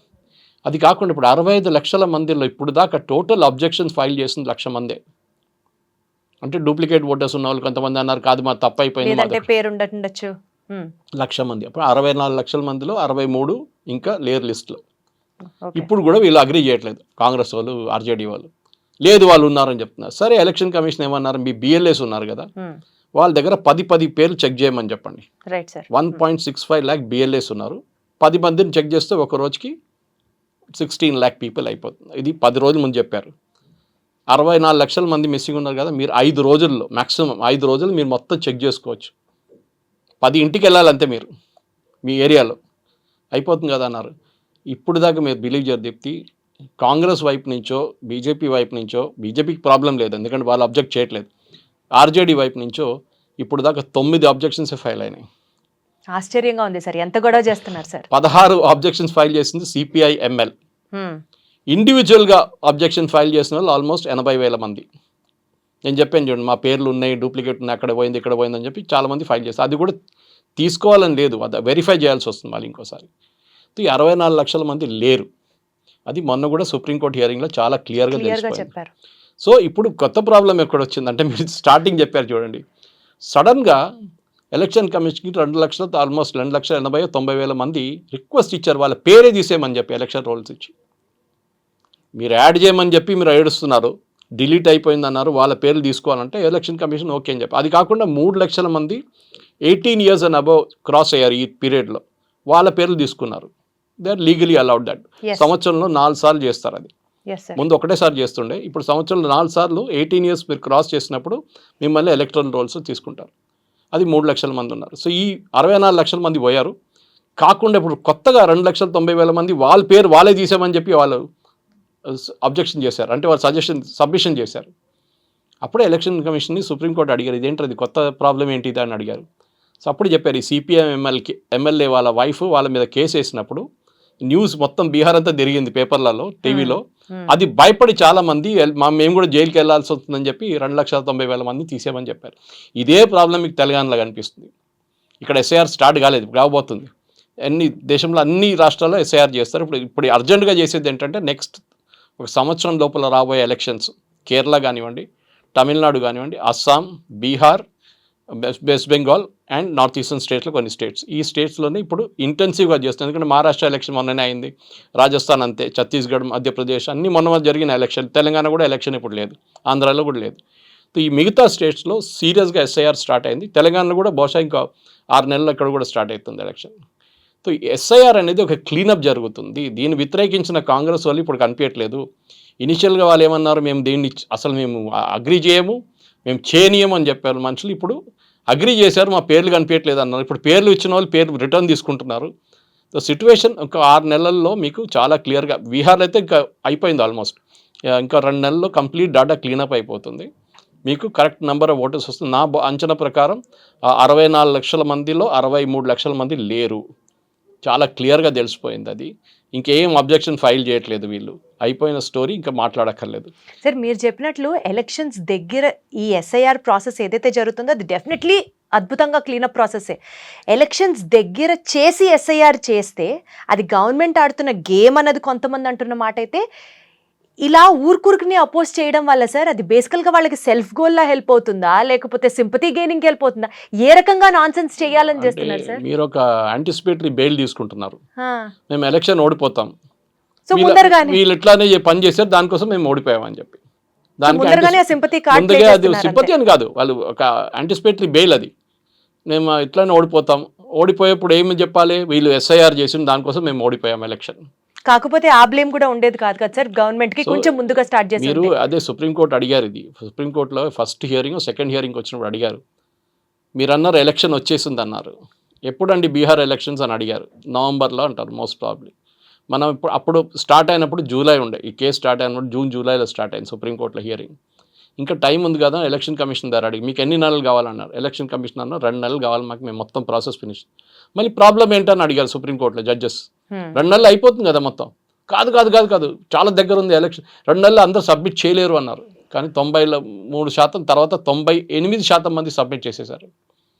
అది కాకుండా ఇప్పుడు 65 లక్షల మందిలో ఇప్పుడు దాకా టోటల్ అబ్జెక్షన్స్ ఫైల్ చేసింది 1,00,000 మందే. అంటే డూప్లికేట్ ఓటర్స్ ఉన్న వాళ్ళు కొంతమంది అన్నారు, కాదు మా తప్పు అయిపోయింది, 1,00,000 మంది. అప్పుడు 64 లక్షల మందిలో 63 ఇంకా లేరు లిస్టులో, ఇప్పుడు కూడా వీళ్ళు అగ్రీ చేయట్లేదు, కాంగ్రెస్ వాళ్ళు ఆర్జేడీ వాళ్ళు. లేదు వాళ్ళు ఉన్నారని చెప్తున్నారు. సరే, ఎలక్షన్ కమిషన్ ఏమన్నారు, మీ బిఎల్ఏస్ ఉన్నారు కదా, వాళ్ళ దగ్గర 10 పేర్లు చెక్ చేయమని చెప్పండి. 1.65 lakh బిఎల్ఏస్ ఉన్నారు. 10 మందిని చెక్ చేస్తే ఒక రోజుకి 16 lakh పీపుల్ అయిపోతుంది. ఇది 10 రోజుల ముందు చెప్పారు. 64 లక్షల మంది మిస్సింగ్ ఉన్నారు కదా, మీరు 5 రోజుల్లో మ్యాక్సిమం 5 రోజులు మీరు మొత్తం చెక్ చేసుకోవచ్చు. 10 ఇంటికి వెళ్ళాలి అంతే, మీరు మీ ఏరియాలో అయిపోతుంది కదా అన్నారు. ఇప్పుడు దాకా మీరు బిలీవ్ చేయరు దీప్తి, కాంగ్రెస్ వైపు నుంచో బీజేపీ వైపు నుంచో, బీజేపీకి ప్రాబ్లం లేదు ఎందుకంటే వాళ్ళు అబ్జెక్ట్ చేయట్లేదు, ఆర్జేడీ వైపు నుంచో ఇప్పుడు దాకా 9 అబ్జెక్షన్స్ ఫైల్ అయినాయి. ఆశ్చర్యంగా ఉంది సార్, ఎంత గొడవ చేస్తున్నారు సార్. 16 అబ్జెక్షన్స్ ఫైల్ చేసింది సిపిఐ ఎంఎల్. ఇండివిజువల్గా అబ్జెక్షన్ ఫైల్ చేసిన వాళ్ళు ఆల్మోస్ట్ 80,000 మంది. నేను చెప్పాను చూడండి, మా పేర్లు ఉన్నాయి, డూప్లికేట్ ఉన్నాయి, అక్కడ పోయింది ఇక్కడ పోయిందని చెప్పి చాలామంది ఫైల్ చేస్తారు. అది కూడా తీసుకోవాలని లేదు, అది వెరిఫై చేయాల్సి వస్తుంది మళ్ళీ ఇంకోసారి. ఈ 64 లక్షల మంది లేరు. అది మొన్న కూడా సుప్రీంకోర్టు హియరింగ్లో చాలా క్లియర్గా చెప్పారు. సో ఇప్పుడు కొత్త ప్రాబ్లం ఎక్కడ వచ్చిందంటే, మీరు స్టార్టింగ్ చెప్పారు చూడండి, సడన్గా ఎలక్షన్ కమిషన్కి 2 లక్షల ఆల్మోస్ట్ 2,80,000-90,000 మంది రిక్వెస్ట్ ఇచ్చారు, వాళ్ళ పేరే తీసేయమని చెప్పి ఎలక్షన్ రోల్స్ ఇచ్చి. మీరు యాడ్ చేయమని చెప్పి మీరు ఏడుస్తున్నారు, డిలీట్ అయిపోయింది అన్నారు, వాళ్ళ పేర్లు తీసుకోవాలంటే ఎలక్షన్ కమిషన్ ఓకే అని చెప్పి. అది కాకుండా 3 లక్షల మంది 18 years and above క్రాస్ అయ్యారు ఈ పీరియడ్లో, వాళ్ళ పేర్లు తీసుకున్నారు. They are legally allowed that. సంవత్సరంలో 4 సార్లు చేస్తారు. అది ముందు ఒకటేసారి చేస్తుండే, ఇప్పుడు సంవత్సరంలో 4 సార్లు 18 years మీరు క్రాస్ చేసినప్పుడు మిమ్మల్ని ఎలక్ట్రల్ రోల్స్ తీసుకుంటారు. అది 3 లక్షల మంది ఉన్నారు. సో ఈ 64 లక్షల మంది పోయారు. కాకుండా ఇప్పుడు కొత్తగా 2,90,000 మంది వాళ్ళ పేరు వాళ్ళే తీసామని చెప్పి వాళ్ళు అబ్జెక్షన్ చేశారు, అంటే వాళ్ళు సబ్మిషన్ చేశారు. అప్పుడే ఎలక్షన్ కమిషన్ని సుప్రీంకోర్టు అడిగారు, ఇదేంటి కొత్త ప్రాబ్లం ఏంటి అని అడిగారు. సో అప్పుడు చెప్పారు, ఈ సిపిఎం ఎమ్మెల్యే వాళ్ళ వైఫ్ వాళ్ళ మీద కేసు వేసినప్పుడు న్యూస్ మొత్తం బీహార్ అంతా తిరిగింది, పేపర్లలో, టీవీలో. అది భయపడి చాలా మంది మేము కూడా జైలుకి వెళ్లాల్సి వస్తుందని చెప్పి 2,90,000 మంది తీసేయమని చెప్పారు. ఇదే ప్రాబ్లం మీకు తెలంగాణలో కనిపిస్తుంది. ఇక్కడ ఎస్ఐఆర్ స్టార్ట్ కాలేదు, రాబోతుంది. దేశంలో అన్ని రాష్ట్రాల్లో ఎస్ఐఆర్ చేస్తారు. ఇప్పుడు అర్జెంటుగా చేసేది ఏంటంటే, నెక్స్ట్ ఒక సంవత్సరం లోపల రాబోయే ఎలక్షన్స్ కేరళ కానివ్వండి, తమిళనాడు కానివ్వండి, Assam, Bihar, west Bengal and north eastern స్టేట్స్లో కొన్ని స్టేట్స్, ఈ స్టేట్స్లోనే ఇప్పుడు ఇంటెన్సివ్గా చేస్తుంది. ఎందుకంటే మహారాష్ట్ర ఎలక్షన్ మొన్ననే అయింది, రాజస్థాన్ అంతే, ఛత్తీస్గఢ్, మధ్యప్రదేశ్ అన్నీ మొన్న జరిగిన ఎలక్షన్. తెలంగాణ కూడా ఎలక్షన్ ఇప్పుడు లేదు, ఆంధ్రాలో కూడా లేదు. ఈ మిగతా స్టేట్స్లో సీరియస్గా ఎస్ఐఆర్ స్టార్ట్ అయింది. తెలంగాణలో కూడా బహుశా ఇంకా 6 నెలలు ఇక్కడ కూడా స్టార్ట్ అవుతుంది ఎలక్షన్. సో ఎస్ఐఆర్ అనేది ఒక క్లీనప్ జరుగుతుంది. దీన్ని వ్యతిరేకించిన కాంగ్రెస్ వాళ్ళు ఇప్పుడు కనిపించట్లేదు. ఇనిషియల్గా వాళ్ళు ఏమన్నారు, మేము దీన్ని అసలు మేము అగ్రీ చేయము, మేము చేయనీయము అని చెప్పారు మనుషులు. ఇప్పుడు అగ్రీ చేశారు, మా పేర్లు కనిపించట్లేదు అన్నారు. ఇప్పుడు పేర్లు ఇచ్చిన వాళ్ళు పేరు రిటర్న్ తీసుకుంటున్నారు. సో సిట్యువేషన్ ఒక 6 నెలల్లో మీకు చాలా క్లియర్గా, బీహార్లో అయితే ఇంకా అయిపోయింది ఆల్మోస్ట్, ఇంకా 2 నెలల్లో కంప్లీట్ డాటా క్లీనప్ అయిపోతుంది. మీకు కరెక్ట్ నెంబర్ ఆఫ్ ఓటర్స్ వస్తుంది. నా అంచనా ప్రకారం 64 లక్షల మందిలో 63 లక్షల మంది లేరు. చాలా క్లియర్గా తెలిసిపోయింది. అది ఇంకేం అబ్జెక్షన్ ఫైల్ చేయట్లేదు వీళ్ళు, అయిపోయిన స్టోరీ, ఇంకా మాట్లాడక్కర్లేదు. సార్ మీరు చెప్పినట్లు ఎలక్షన్స్ దగ్గర ఈ ఎస్ఐఆర్ ప్రాసెస్ ఏదైతే జరుగుతుందో అది డెఫినెట్లీ అద్భుతంగా క్లీనప్ ప్రాసెసే. ఎలక్షన్స్ దగ్గర చేసి ఎస్ఐఆర్ చేస్తే అది గవర్నమెంట్ ఆడుతున్న గేమ్ అన్నది కొంతమంది అంటున్న మాట అయితే, ఇలా ఊరుకురుకుని అపోజ్ చేయడం వల్ల సార్ అది బేసికల్గా వాళ్ళకి సెల్ఫ్ గోల్లా హెల్ప్ అవుతుందా, లేకపోతే సింపతి గెయినింగ్ హెల్ప్ అవుతుందా, ఏ రకంగా నాన్సెన్స్ చేయాలని చేస్తున్నారు సార్? మీరు ఒక యాంటిసిపేటరీ బెయిల్ తీసుకుంటున్నారు, మేము ఎలక్షన్ ఓడిపోతాం, సో ముందరగానే వీళ్ళు ఇట్లానే పని చేశారు, దానికోసం మేము ఓడిపోయామని చెప్పి సింపతి అది సింపతి అని కాదు, వాళ్ళు ఒక యాంటిసిపేటరీ బెయిల్. అది మేము ఇట్లానే ఓడిపోతాం, ఓడిపోయేప్పుడు ఏమి చెప్పాలి, వీళ్ళు ఎస్ఐఆర్ చేసిన దానికోసం మేము ఓడిపోయాం ఎలక్షన్. కాకపోతే ఆ బ్లేమ్ కూడా ఉండేది కాదు కదా సార్, గవర్నమెంట్ కి కొంచెం ముందుగా స్టార్ట్ చేసి. మీరు అదే సుప్రీంకోర్టు అడిగారు, ఇది సుప్రీంకోర్టులో ఫస్ట్ హియరింగ్ సెకండ్ హియరింగ్ వచ్చినప్పుడు అడిగారు. మీరు అన్నారు ఎలక్షన్ వచ్చేసింది అన్నారు. ఎప్పుడండి బీహార్ ఎలక్షన్స్ అని అడిగారు. నవంబర్లో అంటారు మోస్ట్ ప్రాబ్లీ. మనం ఇప్పుడు అప్పుడు స్టార్ట్ అయినప్పుడు జూలై ఉండే, ఈ కేసు స్టార్ట్ అయినప్పుడు జూన్ జూలైలో స్టార్ట్ అయింది సుప్రీంకోర్టులో హియరింగ్. ఇంకా టైం ఉంది కదా, ఎలక్షన్ కమిషన్ ద్వారా అడిగి మీకు ఎన్ని నెలలు కావాలన్నారు. ఎలక్షన్ కమిషన్ అన్నారు 2 నెలలు కావాలి మాకు, మేము మొత్తం ప్రాసెస్ ఫినిష్. మళ్ళీ ప్రాబ్లం ఏంటని అడిగారు సుప్రీంకోర్టులో జడ్జెస్. 2 నెలలు అయిపోతుంది కదా మొత్తం. కాదు కాదు కాదు కాదు చాలా దగ్గర ఉంది ఎలక్షన్, 2 నెలలు అందరూ సబ్మిట్ చేయలేరు అన్నారు. కానీ 93% తర్వాత 98% మంది సబ్మిట్ చేసేసారు.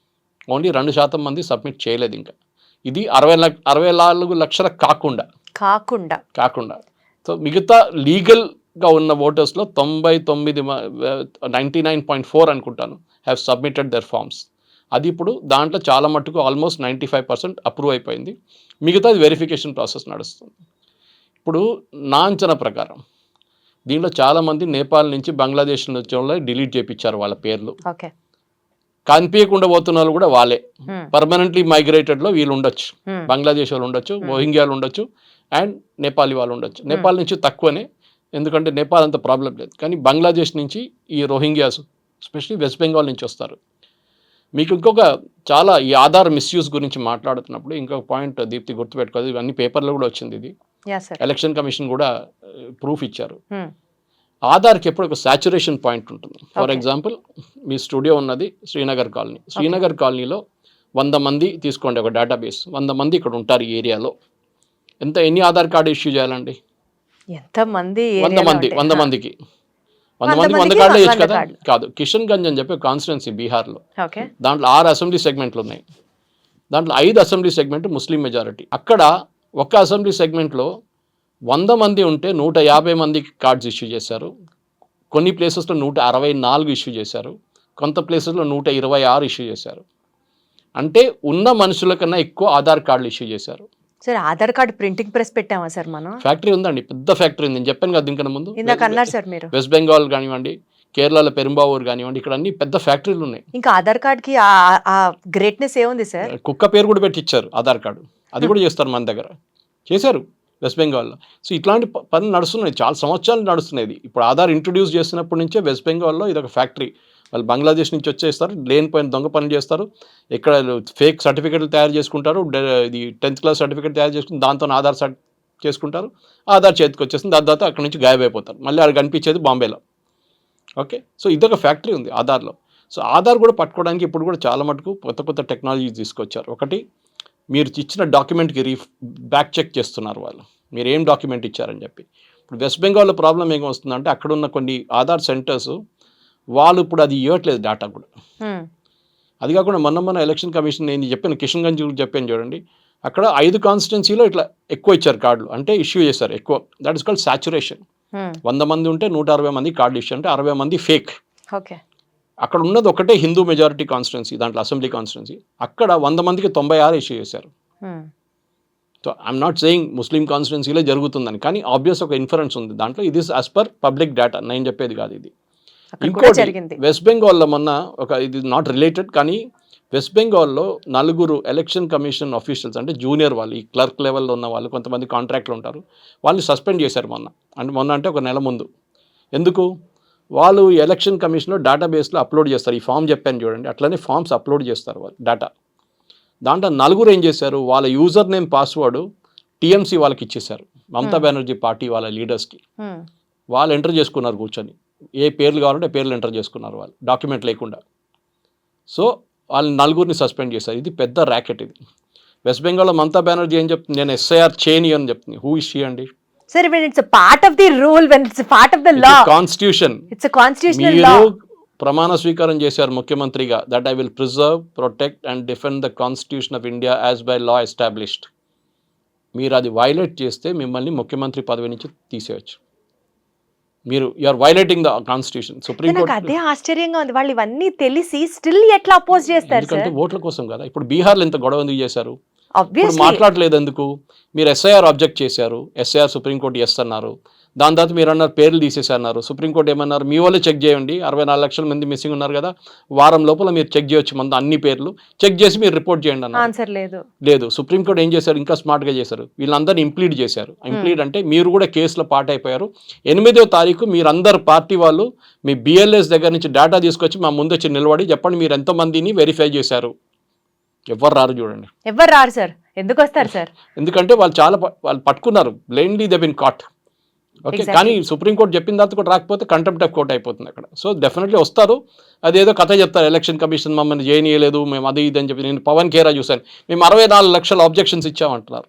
ఓన్లీ 2% మంది సబ్మిట్ చేయలేదు. ఇంకా ఇది 64 లక్షల కాకుండా. సో మిగతా లీగల్గా ఉన్న ఓటర్స్లో 99.4 అనుకుంటాను హ్యావ్ సబ్మిటెడ్ దర్ ఫార్మ్స్. అది ఇప్పుడు దాంట్లో చాలా మట్టుకు ఆల్మోస్ట్ 95% అప్రూవ్ అయిపోయింది. మిగతాది వెరిఫికేషన్ ప్రాసెస్ నడుస్తుంది. ఇప్పుడు నా అంచనా ప్రకారం దీంట్లో చాలామంది నేపాల్ నుంచి బంగ్లాదేశ్ నుంచి వాళ్ళు డిలీట్ చేయించారు వాళ్ళ పేర్లు. ఓకే. కనిపించకుండా పోతున్న వాళ్ళు కూడా వాళ్ళే. పర్మనెంట్లీ మైగ్రేటెడ్లో వీళ్ళు ఉండొచ్చు, బంగ్లాదేశ్ వాళ్ళు ఉండొచ్చు, రోహింగ్యాలు ఉండొచ్చు, అండ్ నేపాలీ వాళ్ళు ఉండొచ్చు. నేపాల్ నుంచి తక్కువనే, ఎందుకంటే నేపాల్ అంత ప్రాబ్లం లేదు. కానీ బంగ్లాదేశ్ నుంచి ఈ రోహింగ్యాస్ ఎస్పెషలీ వెస్ట్ బెంగాల్ నుంచి వస్తారు. మీకు ఇంకొక చాలా ఈ ఆధార్ మిస్యూజ్ గురించి మాట్లాడుతున్నప్పుడు ఇంకొక పాయింట్ దీప్తి గుర్తుపెట్టుకోదు, ఇవన్నీ పేపర్లో కూడా వచ్చింది. ఇది ఎలక్షన్ కమిషన్ కూడా ప్రూఫ్ ఇచ్చారు. ఆధార్కి ఎప్పుడు ఒక సాచురేషన్ పాయింట్ ఉంటుంది. ఫర్ ఎగ్జాంపుల్ మీ స్టూడియో ఉన్నది శ్రీనగర్ కాలనీ. శ్రీనగర్ కాలనీలో 100 మంది తీసుకోండి, ఒక డేటాబేస్ 100 మంది ఇక్కడ ఉంటారు ఈ ఏరియాలో. ఎన్ని ఆధార్ కార్డు ఇష్యూ చేయాలండి? ఎంతమంది? 100 మందికి 100 మందికి 100 కార్డులు వేయచ్చు కదా. కాదు, కిషన్ గంజ్ అని చెప్పి కాన్స్టిట్యున్సీ బీహార్లో, దాంట్లో 6 అసెంబ్లీ సెగ్మెంట్లు ఉన్నాయి. దాంట్లో 5 అసెంబ్లీ సెగ్మెంట్ ముస్లిం మెజారిటీ. అక్కడ ఒక అసెంబ్లీ సెగ్మెంట్లో 100 మంది ఉంటే 150 మందికి కార్డ్స్ ఇష్యూ చేశారు. కొన్ని ప్లేసెస్లో 164 ఇష్యూ చేశారు. కొంత ప్లేసెస్లో 126 ఇష్యూ చేశారు. అంటే ఉన్న మనుషుల కన్నా ఎక్కువ ఆధార్ కార్డులు ఇష్యూ చేశారు. Sir Aadhaar card printing press పెట్టామా సార్ మనం? ఫ్యాక్టరీ ఉందండి, పెద్ద ఫ్యాక్టరీ ఉంది. నేను చెప్పాను కదా దీనికన్నా ముందు. ఇందాక అన్నారు సార్ మీరు. వెస్ట్ బెంగాల్ కానివ్వండి, కేరళలో పెరుంబావూరు కానివ్వండి, ఇక్కడ అన్ని పెద్ద ఫ్యాక్టరీలు ఉన్నాయి. ఇంకా ఆధార్ కార్డ్కి ఆ గ్రేట్నెస్ ఏముంది సార్? కుక్క పేరు కూడా పెట్టించారు ఆధార్ కార్డు. అది కూడా చేస్తారు, మన దగ్గర చేశారు వెస్ట్ బెంగాల్లో. సో ఇట్లాంటి పనులు నడుస్తున్నాయి, చాలా సంవత్సరాలు నడుస్తున్నాయి. ఇప్పుడు ఆధార్ ఇంట్రొడ్యూస్ చేసినప్పటి నుంచే వెస్ట్ బెంగాల్లో ఇది ఒక ఫ్యాక్టరీ. వాళ్ళు బంగ్లాదేశ్ నుంచి వచ్చేస్తారు, లేనిపోయిన దొంగ పనులు చేస్తారు, ఇక్కడ ఫేక్ సర్టిఫికెట్లు తయారు చేసుకుంటారు, ఇది 10th క్లాస్ సర్టిఫికేట్ తయారు చేసుకుని దాంతో ఆధార్ చేసుకుంటారు. ఆధార్ చేతికి వచ్చేస్తుంది, దాని తర్వాత అక్కడ నుంచి గాయమైపోతారు. మళ్ళీ అక్కడ కనిపించేది బాంబేలో. ఓకే, సో ఇదొక ఫ్యాక్టరీ ఉంది ఆధార్లో. సో ఆధార్ కూడా పట్టుకోవడానికి ఇప్పుడు కూడా చాలా మటుకు కొత్త టెక్నాలజీ తీసుకొచ్చారు. ఒకటి, మీరు ఇచ్చిన డాక్యుమెంట్కి బ్యాక్ చెక్ చేస్తున్నారు వాళ్ళు, మీరు ఏం డాక్యుమెంట్ ఇచ్చారని చెప్పి. ఇప్పుడు వెస్ట్ బెంగాల్లో ప్రాబ్లం ఏం వస్తుందంటే అక్కడ ఉన్న కొన్ని ఆధార్ సెంటర్స్ వాళ్ళు ఇప్పుడు అది ఇవ్వట్లేదు డేటా కూడా. అది కాకుండా మొన్న ఎలక్షన్ కమిషన్ నేను చెప్పాను, కిషన్ గంజ్ చెప్పాను చూడండి, అక్కడ 5 కాన్స్టిట్యున్సీలో ఇట్లా ఎక్కువ ఇచ్చారు కార్డులు, అంటే ఇష్యూ చేశారు ఎక్కువ. That is called saturation. 100 మంది ఉంటే 160 మంది కార్డులు ఇష్యూ, అంటే 60 మంది ఫేక్. ఓకే, అక్కడ ఉన్నది ఒకటే హిందూ మెజారిటీ కాన్స్టిట్యున్సీ, దాంట్లో అసెంబ్లీ కాన్స్టిట్యున్సీ. అక్కడ 100 మందికి 96 ఇష్యూ చేశారు. సో ఐఎమ్ నాట్ సేయింగ్ ముస్లిం కాన్స్టిట్యున్సీలో జరుగుతుందని, కానీ ఆబ్వియస్ ఒక ఇన్ఫరెన్స్ ఉంది దాంట్లో. ఇది యాజ్ పర్ పబ్లిక్ డేటా, నేను చెప్పేది కాదు ఇది. ఇంకోటి, వెస్ట్ బెంగాల్లో మొన్న ఇది నాట్ రిలేటెడ్, కానీ వెస్ట్ బెంగాల్లో 4 ఎలక్షన్ కమిషన్ ఆఫీషియల్స్, అంటే జూనియర్ వాళ్ళు, ఈ క్లర్క్ లెవెల్లో ఉన్న వాళ్ళు, కొంతమంది కాంట్రాక్ట్లు ఉంటారు, వాళ్ళని సస్పెండ్ చేశారు మొన్న అంటే ఒక నెల ముందు. ఎందుకు? వాళ్ళు ఎలక్షన్ కమిషన్లో డేటాబేస్లో అప్లోడ్ చేస్తారు. ఈ ఫామ్ చెప్పాను చూడండి, అట్లనే ఫామ్స్ అప్లోడ్ చేస్తారు వాళ్ళు డేటా. దాంట్లో 4 ఏం చేశారు, వాళ్ళ యూజర్ నేమ్ పాస్వర్డ్ టీఎంసీ వాళ్ళకి ఇచ్చేశారు, మమతా బెనర్జీ పార్టీ వాళ్ళ లీడర్స్కి. వాళ్ళు ఎంటర్ చేసుకున్నారు కూర్చొని, ఏ పేర్లు కావాలంటే పేర్లు ఎంటర్ చేసుకున్నారు వాళ్ళు, డాక్యుమెంట్ లేకుండా. సో వాళ్ళని 4 సస్పెండ్ చేశారు. ఇది పెద్ద ర్యాకెట్ ఇది. వెస్ట్ బెంగాల్లో మమతా బెనర్జీ ఏం చెప్తుంది, నేను ఎస్ఐఆర్ చేయని అని చెప్తుంది. హూ ఇస్ షీ అండి? Sir, when it's a part of the rule, when it's a part of the law. It's a constitution. It's a constitutional మీరు law. ప్రమాణ స్వీకారం చేశారు ముఖ్యమంత్రిగా, that I will preserve, protect and defend the constitution of India as by law established. మీరు అది వైలేట్ చేస్తే మిమ్మల్ని ముఖ్యమంత్రి పదవి నుంచి తీసేయచ్చు. మీరు are violating the constitution. Supreme court అదే ఆశ్చర్యంగా ఉంది, వాళ్ళు ఇవన్నీ తెలిసి స్టిల్ ఎట్లా అపోజ్ చేస్తారు? ఎందుకంటే ఓట్ల కోసం కదా. ఇప్పుడు బీహార్లో ఎంత గొడవ ఎందుకు చేశారు? Obviously. మాట్లాడలేదు ఎందుకు? మీరు ఎస్ఐఆర్ ఆబ్జెక్ట్ చేశారు, ఎస్ఐఆర్ సుప్రీంకోర్టు ఎస్ అన్నారు. దాని తర్వాత మీరు అన్నారు పేర్లు తీసేసన్నారు. సుప్రీంకోర్టు ఏమన్నారు, మీ వాళ్ళే చెక్ చేయండి, 64 లక్షల మంది మిస్సింగ్ ఉన్నారు కదా, వారం లోపల మీరు చెక్ చేయొచ్చు మన అన్ని పేర్లు, చెక్ చేసి మీరు రిపోర్ట్ చేయండి అన్నారు. ఆన్సర్ లేదు. సుప్రీంకోర్టు ఏం చేశారు, ఇంకా స్మార్ట్గా చేశారు, వీళ్ళందరినీ ఇంప్లీడ్ చేశారు. ఇంప్లీడ్ అంటే మీరు కూడా కేసులో పార్ట్ అయిపోయారు. 8వ తారీఖు మీరందరు పార్టీ వాళ్ళు మీ బిఎల్ఎస్ దగ్గర నుంచి డేటా తీసుకొచ్చి మా ముందు వచ్చి నిలబడి చెప్పండి మీరు ఎంతమందిని వెరిఫై చేశారు. ఎవరు రారు చూడండి. ఎవరు రారు సార్, ఎందుకు వస్తారు సార్? ఎందుకంటే వాళ్ళు పట్టుకున్నారు, blindly they been caught. Okay, కానీ సుప్రీంకోర్టు చెప్పిన తర్వాత కూడా రాకపోతే కంటెంప్ట్ ఆఫ్ కోర్ట్ అయిపోతుంది అక్కడ. సో డెఫినెట్లీ వస్తారు. అదేదో కథ చెప్తారు, ఎలక్షన్ కమిషన్ మమ్మల్ని చేయనీయలేదు, మేము అది ఇది అని చెప్పి. నేను పవన్ ఖేరా చూశాను, మేము 64 లక్షల ఆబ్జెక్షన్స్ ఇచ్చామంటున్నారు.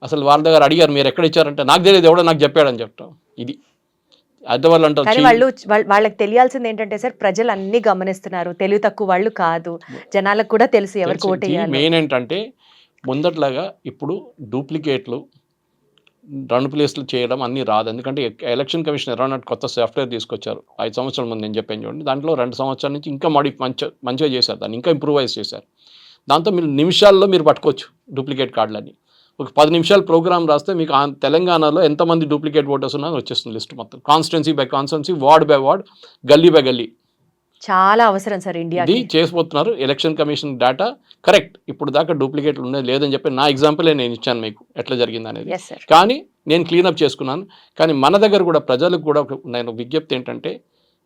అసలు వాళ్ళ దగ్గర అడిగారు మీరు ఎక్కడ ఇచ్చారంటే నాకు తెలియదు, ఎవడో నాకు చెప్పాడని చెప్తాం. ఇది అదే వాళ్ళు అంటారు. వాళ్ళకి తెలియాల్సింది ఏంటంటే సార్, ప్రజలు అన్ని గమనిస్తున్నారు, తెలివి తక్కువ వాళ్ళు కాదు, జనాలకు కూడా తెలుసు ఎవరికి ఓటు వేయాలి. మెయిన్ ఏంటంటే ముందట్లాగా ఇప్పుడు డూప్లికేట్లు 2 ప్లేస్లు చేయడం అన్నీ రాదు. ఎందుకంటే ఎలక్షన్ కమిషన్ ఎరానట్ కొత్త సాఫ్ట్వేర్ తీసుకొచ్చారు 5 సంవత్సరాల ముందు, నేను చెప్పాను చూడండి. దాంట్లో 2 సంవత్సరాల నుంచి ఇంకా మంచిగా చేశారు, దాన్ని ఇంకా ఇంప్రూవైజ్ చేశారు. దాంతో మీరు నిమిషాల్లో మీరు పట్టుకోవచ్చు డూప్లికేట్ కార్డులని. ఒక 10 నిమిషాలు ప్రోగ్రామ్ రాస్తే మీకు తెలంగాణలో ఎంతమంది డూప్లికేట్ ఓటర్స్ ఉన్నారో వచ్చేస్తుంది లిస్ట్ మొత్తం, constituency by constituency, word by word, గల్లీ బై గల్లీ. చాలా అవసరం సార్ ఇండియా. ఇది చేసిపోతున్నారు. ఎలక్షన్ కమిషన్ డేటా కరెక్ట్, ఇప్పుడు దాకా డూప్లికేట్లు ఉండేది లేదని చెప్పి నా ఎగ్జాంపులే నేను ఇచ్చాను మీకు ఎట్లా జరిగింది అనేది. కానీ నేను క్లీనప్ చేసుకున్నాను. కానీ మన దగ్గర కూడా ప్రజలకు కూడా నేను విజ్ఞప్తి ఏంటంటే,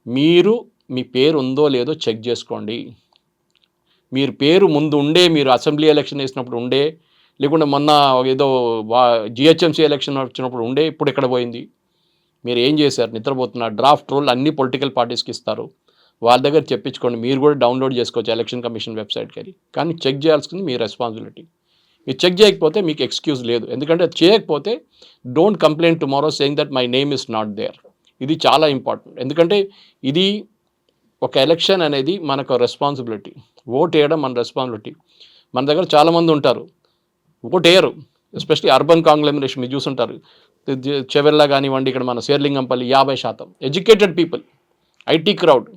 మీరు మీ పేరు ఉందో లేదో చెక్ చేసుకోండి. మీరు పేరు ముందు ఉండే, మీరు అసెంబ్లీ ఎలక్షన్ వేసినప్పుడు ఉండే, లేకుంటే మొన్న ఏదో జిహెచ్ఎంసీ ఎలక్షన్ వచ్చినప్పుడు ఉండే, ఇప్పుడు ఎక్కడ పోయింది? మీరు ఏం చేశారు? నిద్రపోతున్నారు. డ్రాఫ్ట్ రోల్ అన్ని పొలిటికల్ పార్టీస్కి ఇస్తారు, వాళ్ళ దగ్గర చెప్పించుకోండి. మీరు కూడా డౌన్లోడ్ చేసుకోవచ్చు ఎలక్షన్ కమిషన్ వెబ్సైట్కి వెళ్ళి. కానీ చెక్ చేయాల్సింది మీ రెస్పాన్సిబిలిటీ. మీరు చెక్ చేయకపోతే మీకు ఎక్స్క్యూజ్ లేదు. ఎందుకంటే చేయకపోతే don't complaint tomorrow saying that my name is not there. ఇది చాలా ఇంపార్టెంట్. ఎందుకంటే ఇది ఒక ఎలక్షన్ అనేది మనకు రెస్పాన్సిబిలిటీ. ఓట్ వేయడం మన రెస్పాన్సిబిలిటీ. మన దగ్గర చాలామంది ఉంటారు ఓట్ వేయరు, ఎస్పెషలీ అర్బన్ కాంగ్లమరేషన్ మీరు చూసుంటారు. చెవెల్లా కానివ్వండి, ఇక్కడ మన Serilingampally 50% educated people, IT crowd.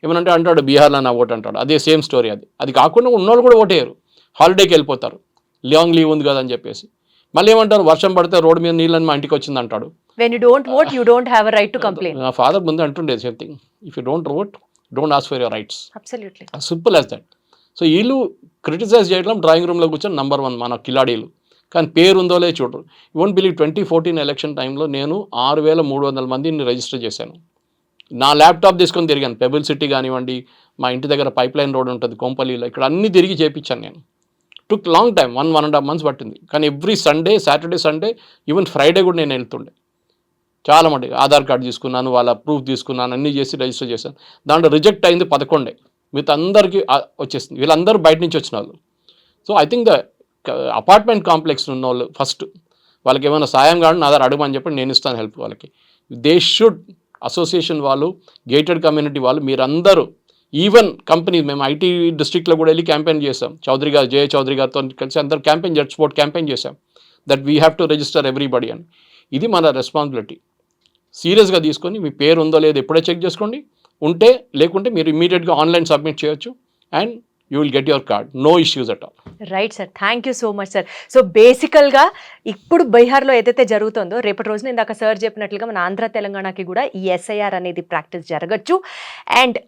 ఏమనంటే అంటాడు బీహార్లో నా ఓటు అంటాడు, అదే సేమ్ స్టోరీ. అది కాకుండా ఉన్నోళ్ళు కూడా ఓటేయరు, హాలిడేకి వెళ్ళిపోతారు, లాంగ్ లీవ్ ఉంది కదా అని చెప్పేసి. మళ్ళీ ఏమంటారు, వర్షం పడితే రోడ్డు మీద నీళ్ళని మా ఇంటికి వచ్చింది అంటాడు. When you don't vote, you don't have a right to complain. నా ఫాదర్ ముందు అంటుండే same thing, if you don't vote don't ask for your rights. Absolutely. Simple as that. So వీళ్ళు క్రిటిసైజ్ చేయడం డ్రాయింగ్ రూమ్లో కూర్చొని నంబర్ 1 మన కిలాడీలు. కానీ పేరు ఉందో లేదో చూడరు. యూ వోంట్ బిలీవ్ 2014 ఎలక్షన్ టైంలో నేను 6300 మందిని రిజిస్టర్ చేశాను. నా ల్యాప్టాప్ తీసుకొని తిరిగాను. పెబుల్ సిటీ కానివ్వండి, మా ఇంటి దగ్గర పైప్ లైన్ రోడ్ ఉంటుంది కోంపల్లిలో, ఇక్కడ అన్నీ తిరిగి చేయించాను నేను. టుక్ లాంగ్ టైం, 1.5 months పట్టింది. కానీ every Sunday, Saturday, Sunday, even Friday కూడా నేను వెళ్తుండే. చాలా మటుకు ఆధార్ కార్డు తీసుకున్నాను, వాళ్ళ ప్రూఫ్ తీసుకున్నాను, అన్నీ చేసి రిజిస్టర్ చేశాను. దాంట్లో రిజెక్ట్ అయింది 11. మిగతా అందరికీ వచ్చేసింది. వీళ్ళందరూ బయట నుంచి వచ్చిన వాళ్ళు. So I think the apartment complex ఉన్న వాళ్ళు ఫస్ట్ వాళ్ళకి ఏమైనా సాయం కాదు నా దగ్గర అడగమని చెప్పి నేను ఇస్తాను హెల్ప్ వాళ్ళకి. దే షుడ్, అసోసియేషన్ వాళ్ళు, గేటెడ్ కమ్యూనిటీ వాళ్ళు, మీరందరూ, ఈవెన్ కంపెనీ, మేము ఐటీ డిస్ట్రిక్ట్లో కూడా వెళ్ళి క్యాంపెయిన్ చేసాం. చౌదరి గారు, జయ చౌదరి గారితో కలిసి అందరూ క్యాంపెయిన్, జెట్ స్పోర్ట్ క్యాంపెయిన్ చేసాం that we have to register everybody అని. ఇది మన రెస్పాన్సిబిలిటీ. సీరియస్గా తీసుకొని మీ పేరు ఉందో లేదో ఎప్పుడే చెక్ చేసుకోండి. ఉంటే, లేకుంటే మీరు ఇమీడియట్గా ఆన్లైన్ సబ్మిట్ చేయొచ్చు and you will get your card, no issues at all. Right sir, thank you so much sir. So బేసికల్గా ఇప్పుడు బీహార్లో ఏదైతే జరుగుతుందో, రేపటి రోజున ఇందాక సార్ చెప్పినట్లుగా మన ఆంధ్ర తెలంగాణకి కూడా ఈ ఎస్ఐఆర్ అనేది ప్రాక్టీస్ జరగచ్చు. And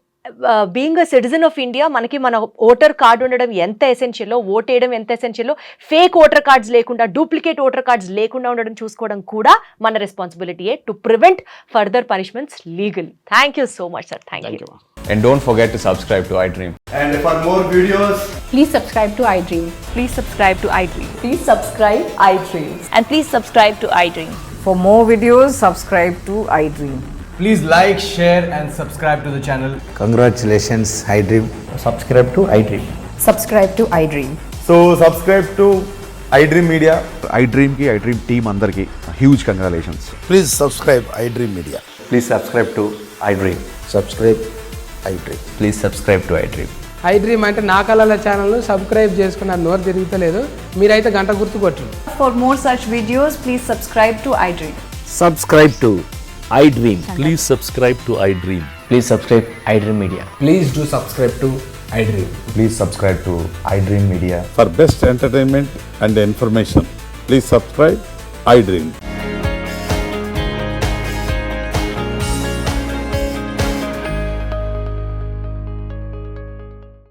being a citizen of India, మనకి మన ఓటర్ కార్డు ఉండడం ఎంత ఎసెన్షియల్లో, ఓట్ వేయడం ఎంత ఎసెన్షియల్లో, ఫేక్ ఓటర్ కార్డ్స్ లేకుండా, డూప్లికేట్ ఓటర్ కార్డ్స్ లేకుండా ఉండడం చూసుకోవడం కూడా మన రెస్పాన్సిబిలిటీయే to prevent further punishments legal. Thank you so much sir. Thank you. And don't forget to subscribe to iDream. And for more videos, please subscribe to iDream. Please subscribe to iDream. Please subscribe iDream. And please subscribe to iDream. For more videos, subscribe to iDream. please like, share and subscribe to the channel. Congratulations, iDream. Subscribe to iDream. Subscribe to iDream. So subscribe to iDream Media. iDream ki iDream team andarki huge congratulations. Please subscribe iDream Media. Please subscribe to iDream. Subscribe iDream. Please subscribe to iDream. iDream అంటే నా కళల ఛానల్ను సబ్స్క్రైబ్ చేసుకున్న నోరు తిరుగుతలేదు, మీరైతే గంట గుర్తు కొట్టండి. For more such videos, please subscribe to iDream. Subscribe to iDream. Please subscribe to iDream. Please subscribe iDream Media. Please do subscribe to iDream. Please subscribe to iDream Media. For best entertainment and information, please subscribe iDream.